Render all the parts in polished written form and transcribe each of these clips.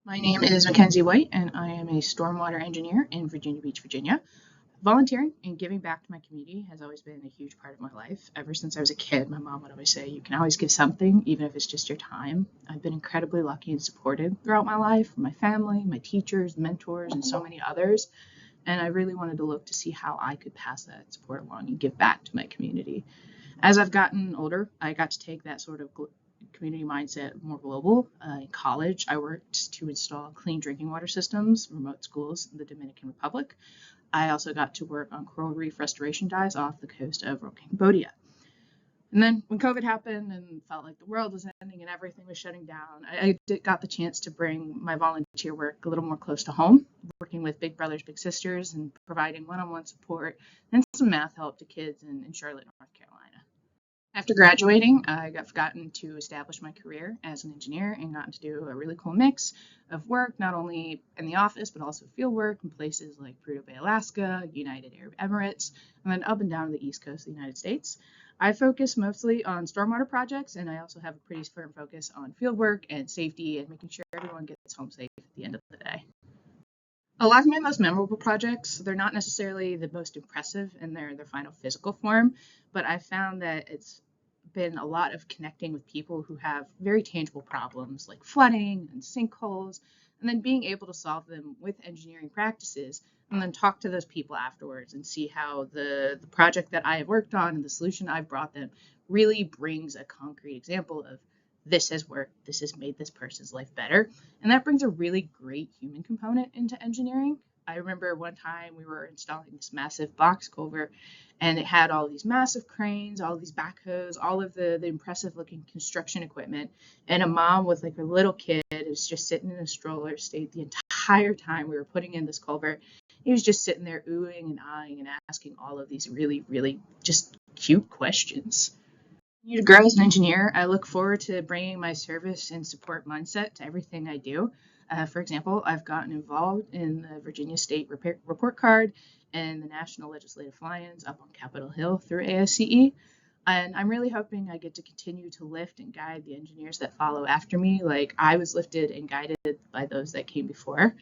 My name is Mackenzie White, and I am a stormwater engineer in Virginia Beach, Virginia. Volunteering and giving back to my community has always been a huge part of my life. Ever since I was a kid, my mom would always say, you can always give something, even if it's just your time. I've been incredibly lucky and supported throughout my life from my family, my teachers, mentors, and so many others. And I really wanted to look to see how I could pass that support along and give back to my community. As I've gotten older, I got to take that sort of community mindset more global. In college, I worked to install clean drinking water systems, remote schools in the Dominican Republic. I also got to work on coral reef restoration dives off the coast of Cambodia. And then when COVID happened and felt like the world was ending and everything was shutting down, got the chance to bring my volunteer work a little more close to home, working with Big Brothers Big Sisters and providing one-on-one support and some math help to kids in Charlotte, North Carolina. After graduating, I got gotten to establish my career as an engineer and gotten to do a really cool mix of work, not only in the office, but also field work in places like Prudhoe Bay, Alaska, United Arab Emirates, and then up and down the East Coast of the United States. I focus mostly on stormwater projects, and I also have a pretty firm focus on field work and safety and making sure everyone gets home safe at the end of the day. A lot of my most memorable projects, they're not necessarily the most impressive in their final physical form, but I found that it's been a lot of connecting with people who have very tangible problems like flooding and sinkholes, and then being able to solve them with engineering practices, and then talk to those people afterwards and see how the project that I have worked on and the solution I've brought them really brings a concrete example of this has worked, this has made this person's life better. And that brings a really great human component into engineering. I remember one time we were installing this massive box culvert, and it had all these massive cranes, all these backhoes, all of the impressive looking construction equipment. And a mom with like her little kid was just sitting in a stroller, stayed the entire time we were putting in this culvert. He was just sitting there oohing and eyeing and asking all of these really, really just cute questions. To grow as an engineer, I look forward to bringing my service and support mindset to everything I do. For example, I've gotten involved in the Virginia State Report Card and the National Legislative Lions up on Capitol Hill through ASCE. And I'm really hoping I get to continue to lift and guide the engineers that follow after me, like I was lifted and guided by those that came before.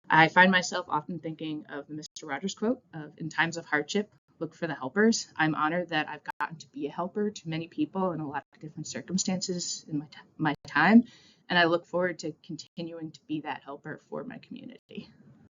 I find myself often thinking of the Mr. Rogers quote of in times of hardship, look for the helpers. I'm honored that I've gotten to be a helper to many people in a lot of different circumstances in my time, and I look forward to continuing to be that helper for my community.